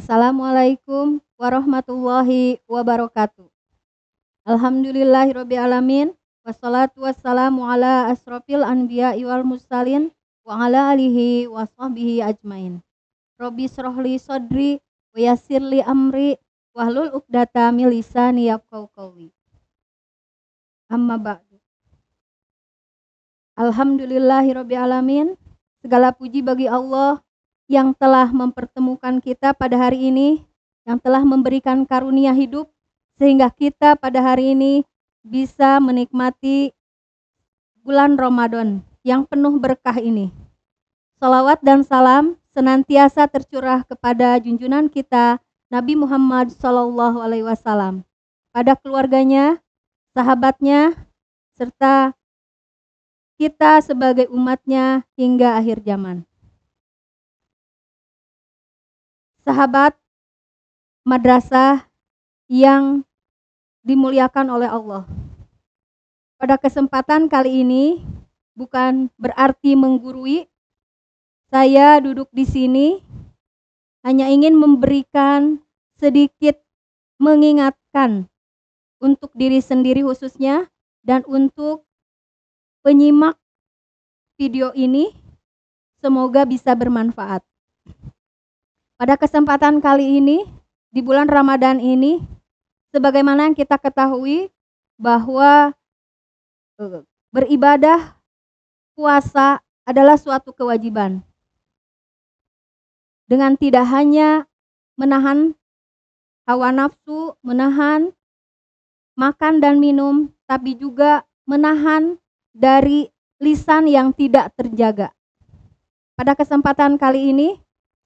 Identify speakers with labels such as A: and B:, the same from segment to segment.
A: Assalamualaikum warahmatullahi wabarakatuh. Alhamdulillahirabbil alamin wassalatu wassalamu ala asrofil anbiya'i wal mursalin wa ala alihi wa sahbihi ajmain. Rabbi shrahli sadri wa yassirli amri wahlul 'uqdatam min lisani yafqahu qawli. Amma ba'du. Alhamdulillahirabbil alamin. Segala puji bagi Allah yang telah mempertemukan kita pada hari ini, yang telah memberikan karunia hidup sehingga kita pada hari ini bisa menikmati bulan Ramadan yang penuh berkah ini. Salawat dan salam senantiasa tercurah kepada junjungan kita Nabi Muhammad SAW, pada keluarganya, sahabatnya, serta kita sebagai umatnya hingga akhir zaman. Sahabat madrasah yang dimuliakan oleh Allah. Pada kesempatan kali ini bukan berarti menggurui. Saya duduk di sini hanya ingin memberikan sedikit mengingatkan untuk diri sendiri khususnya dan untuk penyimak video ini, semoga bisa bermanfaat. Pada kesempatan kali ini, di bulan Ramadan ini, sebagaimana yang kita ketahui bahwa beribadah puasa adalah suatu kewajiban. Dengan tidak hanya menahan hawa nafsu, menahan makan dan minum, tapi juga menahan dari lisan yang tidak terjaga. Pada kesempatan kali ini,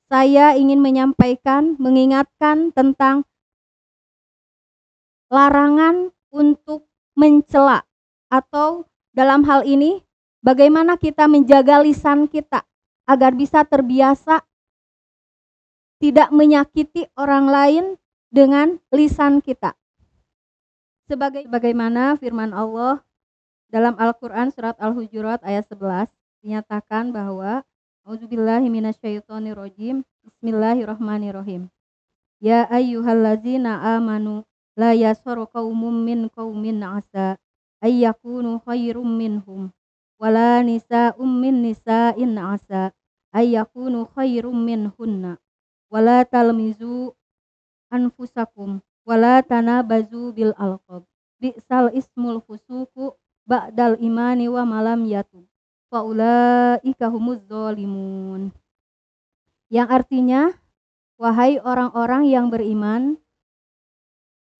A: saya ingin menyampaikan, mengingatkan tentang larangan untuk mencela, atau dalam hal ini bagaimana kita menjaga lisan kita agar bisa terbiasa tidak menyakiti orang lain dengan lisan kita. Sebagaimana firman Allah dalam Al-Quran surat Al-Hujurat ayat 11 dinyatakan bahwa A'udzubillahi minasyaitonirrajim. Bismillahirrahmanirrahim. Ya ayyuhallazina amanu la yaskhar qaumun min qaumin asa ayyakunu khairum minhum wala nisa'um min nisa'in asa ayyakunu khairum minhunna wala talmizu anfusakum wala tanabazu bil alqab bi'sal ismul fusuqu ba'dal imani wa malam yatu faulaika humuz zalimun. Yang artinya, wahai orang-orang yang beriman,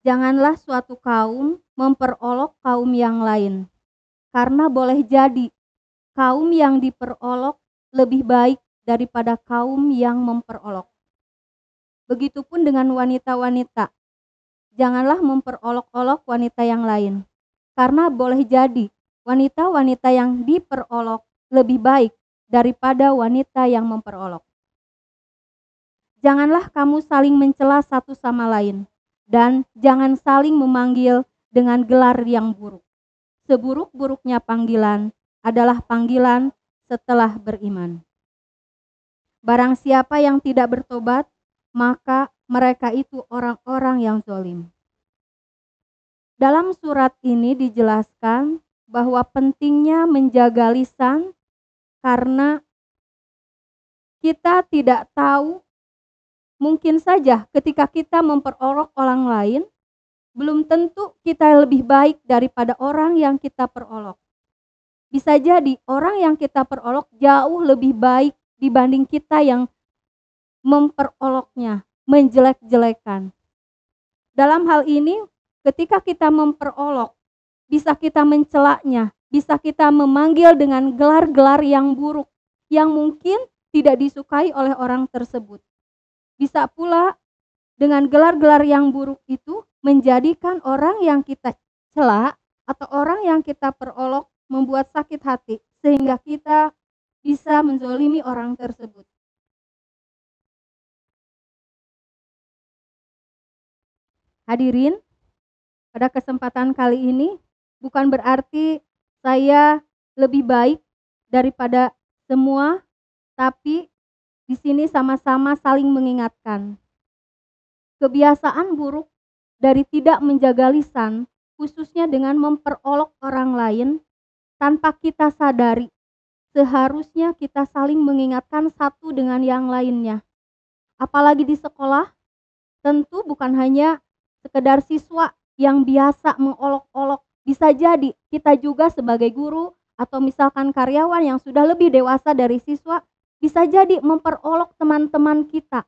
A: janganlah suatu kaum memperolok kaum yang lain, karena boleh jadi kaum yang diperolok lebih baik daripada kaum yang memperolok. Begitupun dengan wanita-wanita, janganlah memperolok-olok wanita yang lain, karena boleh jadi wanita-wanita yang diperolok lebih baik daripada wanita yang memperolok. Janganlah kamu saling mencela satu sama lain, dan jangan saling memanggil dengan gelar yang buruk. Seburuk-buruknya panggilan adalah panggilan setelah beriman. Barang siapa yang tidak bertobat, maka mereka itu orang-orang yang zalim. Dalam surat ini dijelaskan bahwa pentingnya menjaga lisan karena kita tidak tahu, mungkin saja ketika kita memperolok orang lain, belum tentu kita lebih baik daripada orang yang kita perolok. Bisa jadi orang yang kita perolok jauh lebih baik dibanding kita yang memperoloknya, menjelek-jelekan. Dalam hal ini, ketika kita memperolok, bisa kita mencelaknya, bisa kita memanggil dengan gelar-gelar yang buruk, yang mungkin tidak disukai oleh orang tersebut. Bisa pula dengan gelar-gelar yang buruk itu menjadikan orang yang kita cela atau orang yang kita perolok membuat sakit hati, sehingga kita bisa menzolimi orang tersebut. Hadirin, pada kesempatan kali ini bukan berarti saya lebih baik daripada semua, tapi di sini sama-sama saling mengingatkan kebiasaan buruk dari tidak menjaga lisan, khususnya dengan memperolok orang lain tanpa kita sadari. Seharusnya kita saling mengingatkan satu dengan yang lainnya. Apalagi di sekolah, tentu bukan hanya sekedar siswa yang biasa mengolok-olok. Bisa jadi kita juga sebagai guru atau misalkan karyawan yang sudah lebih dewasa dari siswa, bisa jadi memperolok teman-teman kita.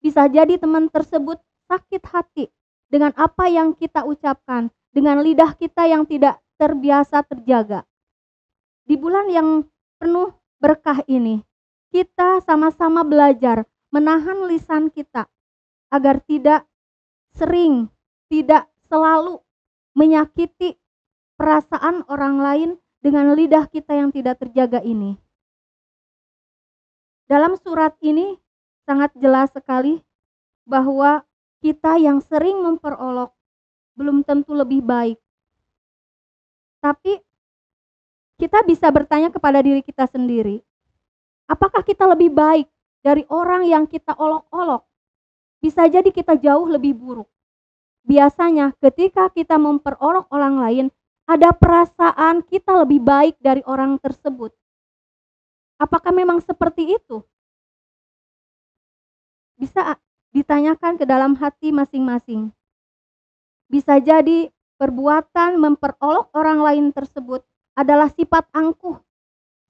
A: Bisa jadi teman tersebut sakit hati dengan apa yang kita ucapkan, dengan lidah kita yang tidak terbiasa terjaga. Di bulan yang penuh berkah ini, kita sama-sama belajar menahan lisan kita agar tidak sering, tidak selalu menyakiti perasaan orang lain dengan lidah kita yang tidak terjaga ini. Dalam surat ini sangat jelas sekali bahwa kita yang sering memperolok belum tentu lebih baik. Tapi kita bisa bertanya kepada diri kita sendiri, apakah kita lebih baik dari orang yang kita olok-olok? Bisa jadi kita jauh lebih buruk. Biasanya ketika kita memperolok orang lain, ada perasaan kita lebih baik dari orang tersebut. Apakah memang seperti itu? Bisa ditanyakan ke dalam hati masing-masing. Bisa jadi perbuatan memperolok orang lain tersebut adalah sifat angkuh,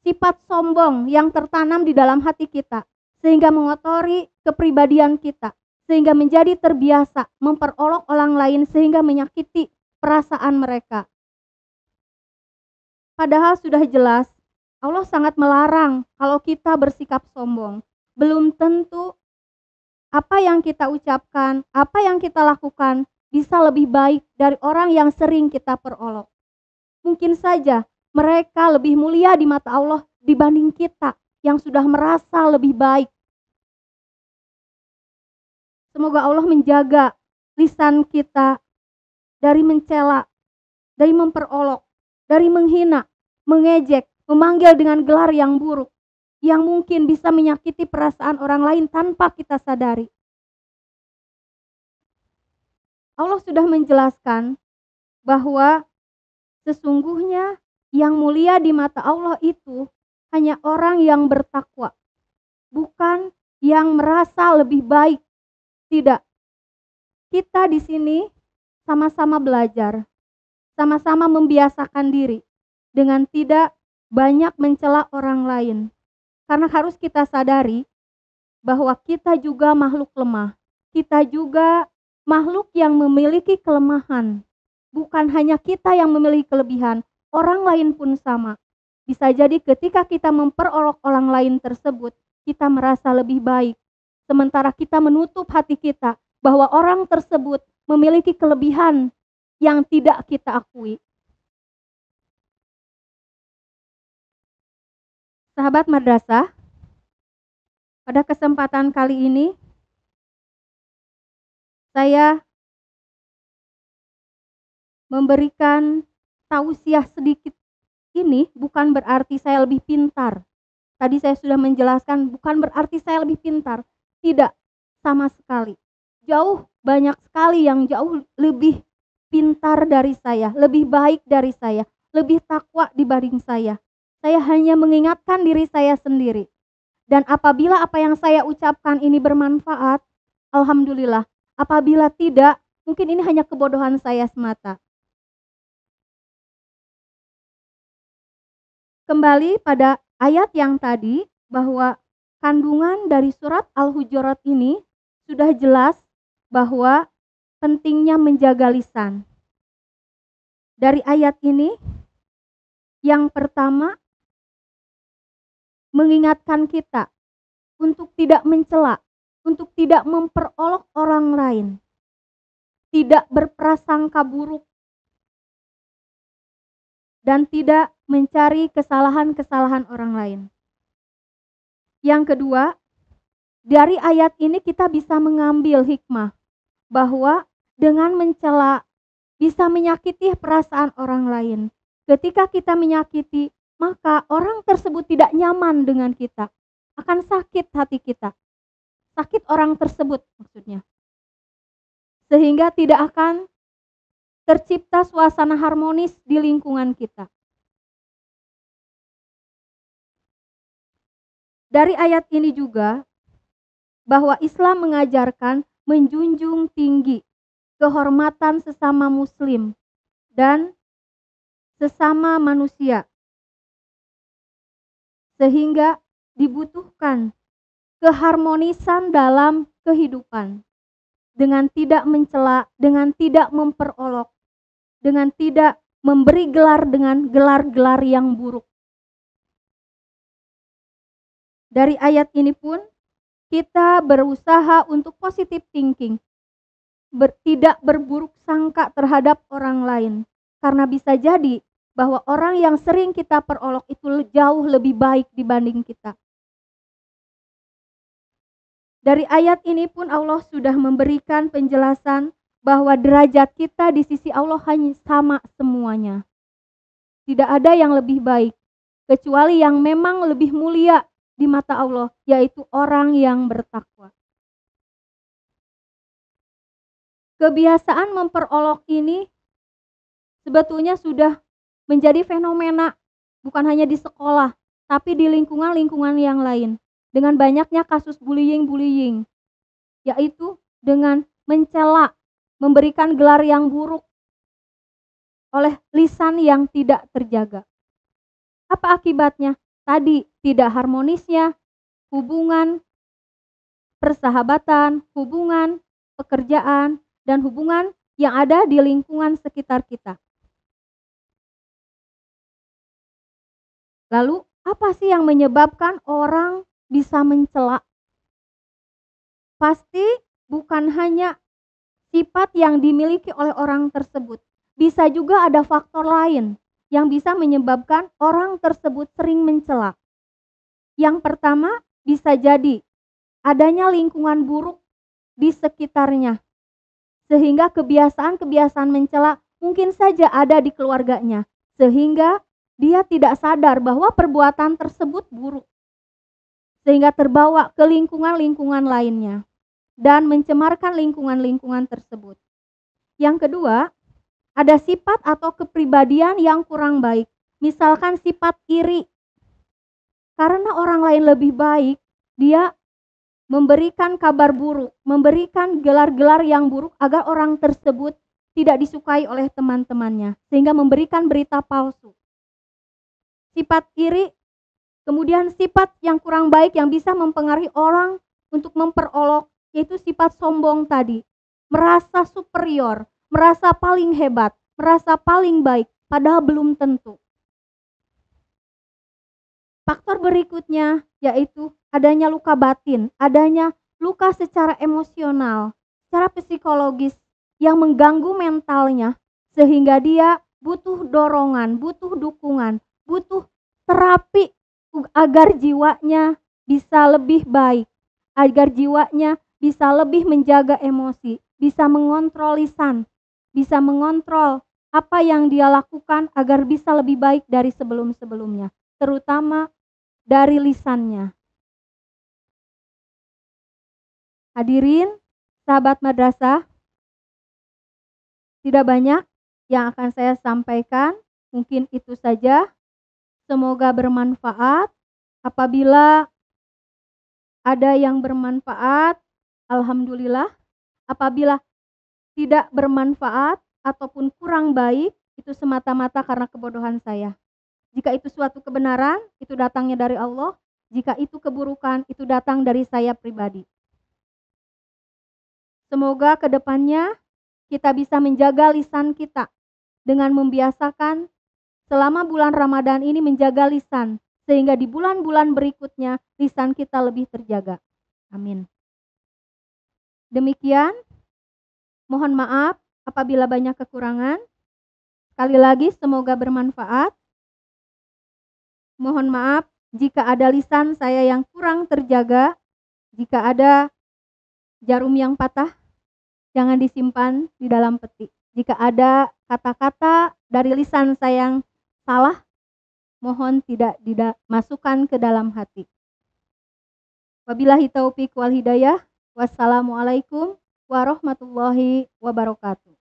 A: sifat sombong yang tertanam di dalam hati kita, sehingga mengotori kepribadian kita, sehingga menjadi terbiasa memperolok orang lain sehingga menyakiti perasaan mereka. Padahal sudah jelas Allah sangat melarang kalau kita bersikap sombong. Belum tentu apa yang kita ucapkan, apa yang kita lakukan bisa lebih baik dari orang yang sering kita perolok. Mungkin saja mereka lebih mulia di mata Allah dibanding kita yang sudah merasa lebih baik. Semoga Allah menjaga lisan kita dari mencela, dari memperolok, dari menghina, mengejek, memanggil dengan gelar yang buruk, yang mungkin bisa menyakiti perasaan orang lain tanpa kita sadari. Allah sudah menjelaskan bahwa sesungguhnya yang mulia di mata Allah itu hanya orang yang bertakwa, bukan yang merasa lebih baik. Tidak. Kita di sini sama-sama belajar, sama-sama membiasakan diri dengan tidak banyak mencela orang lain. Karena harus kita sadari bahwa kita juga makhluk lemah. Kita juga makhluk yang memiliki kelemahan. Bukan hanya kita yang memiliki kelebihan, orang lain pun sama. Bisa jadi ketika kita memperolok orang lain tersebut, kita merasa lebih baik. Sementara kita menutup hati kita bahwa orang tersebut memiliki kelebihan yang tidak kita akui. Sahabat madrasah, pada kesempatan kali ini saya memberikan tausiah sedikit. Ini bukan berarti saya lebih pintar. Tadi saya sudah menjelaskan bukan berarti saya lebih pintar. Tidak, sama sekali. Jauh banyak sekali yang jauh lebih pintar dari saya, lebih baik dari saya, lebih takwa dibanding saya. Saya hanya mengingatkan diri saya sendiri. Dan apabila apa yang saya ucapkan ini bermanfaat, alhamdulillah. Apabila tidak, mungkin ini hanya kebodohan saya semata. Kembali pada ayat yang tadi, bahwa kandungan dari surat Al-Hujurat ini sudah jelas bahwa pentingnya menjaga lisan. Dari ayat ini, yang pertama, mengingatkan kita untuk tidak mencela, untuk tidak memperolok orang lain, tidak berprasangka buruk, dan tidak mencari kesalahan-kesalahan orang lain. Yang kedua, dari ayat ini kita bisa mengambil hikmah bahwa dengan mencela bisa menyakiti perasaan orang lain. Ketika kita menyakiti, maka orang tersebut tidak nyaman dengan kita. Akan sakit hati kita. Sakit orang tersebut maksudnya. sehingga tidak akan tercipta suasana harmonis di lingkungan kita. Dari ayat ini juga bahwa Islam mengajarkan menjunjung tinggi kehormatan sesama muslim dan sesama manusia, sehingga dibutuhkan keharmonisan dalam kehidupan dengan tidak mencela, dengan tidak memperolok, dengan tidak memberi gelar dengan gelar-gelar yang buruk. Dari ayat ini pun kita berusaha untuk positive thinking, tidak berburuk sangka terhadap orang lain, karena bisa jadi bahwa orang yang sering kita perolok itu jauh lebih baik dibanding kita. Dari ayat ini pun Allah sudah memberikan penjelasan bahwa derajat kita di sisi Allah hanya sama semuanya. Tidak ada yang lebih baik, kecuali yang memang lebih mulia di mata Allah, yaitu orang yang bertakwa. Kebiasaan memperolok ini sebetulnya sudah menjadi fenomena bukan hanya di sekolah, tapi di lingkungan-lingkungan yang lain. Dengan banyaknya kasus bullying, yaitu dengan mencela, memberikan gelar yang buruk oleh lisan yang tidak terjaga. Apa akibatnya? Tadi tidak harmonisnya hubungan persahabatan, hubungan pekerjaan, dan hubungan yang ada di lingkungan sekitar kita. Lalu, apa sih yang menyebabkan orang bisa mencela? Pasti bukan hanya sifat yang dimiliki oleh orang tersebut. Bisa juga ada faktor lain yang bisa menyebabkan orang tersebut sering mencela. Yang pertama, bisa jadi adanya lingkungan buruk di sekitarnya, sehingga kebiasaan-kebiasaan mencela mungkin saja ada di keluarganya, sehingga dia tidak sadar bahwa perbuatan tersebut buruk, sehingga terbawa ke lingkungan-lingkungan lainnya dan mencemarkan lingkungan-lingkungan tersebut. Yang kedua, ada sifat atau kepribadian yang kurang baik, misalkan sifat iri. Karena orang lain lebih baik, dia memberikan kabar buruk, memberikan gelar-gelar yang buruk agar orang tersebut tidak disukai oleh teman-temannya, sehingga memberikan berita palsu. Sifat iri, kemudian sifat yang kurang baik yang bisa mempengaruhi orang untuk memperolok, yaitu sifat sombong tadi, merasa superior, merasa paling hebat, merasa paling baik, padahal belum tentu. Faktor berikutnya yaitu adanya luka batin, adanya luka secara emosional, secara psikologis yang mengganggu mentalnya, sehingga dia butuh dorongan, butuh dukungan, butuh terapi agar jiwanya bisa lebih baik, agar jiwanya bisa lebih menjaga emosi, bisa mengontrol lisan, bisa mengontrol apa yang dia lakukan agar bisa lebih baik dari sebelum-sebelumnya, terutama dari lisannya. Hadirin, sahabat madrasah, tidak banyak yang akan saya sampaikan, mungkin itu saja. Semoga bermanfaat. Apabila ada yang bermanfaat, alhamdulillah. Apabila tidak bermanfaat ataupun kurang baik, itu semata-mata karena kebodohan saya. Jika itu suatu kebenaran, itu datangnya dari Allah. Jika itu keburukan, itu datang dari saya pribadi. Semoga ke depannya kita bisa menjaga lisan kita dengan membiasakan selama bulan Ramadan ini menjaga lisan, sehingga di bulan-bulan berikutnya lisan kita lebih terjaga. Amin. Demikian, mohon maaf apabila banyak kekurangan. Sekali lagi semoga bermanfaat. Mohon maaf jika ada lisan saya yang kurang terjaga, jika ada jarum yang patah, jangan disimpan di dalam peti. Jika ada kata-kata dari lisan saya yang salah, mohon tidak dimasukkan ke dalam hati. Wabillahi taufiq wal hidayah. Wassalamualaikum warahmatullahi wabarakatuh.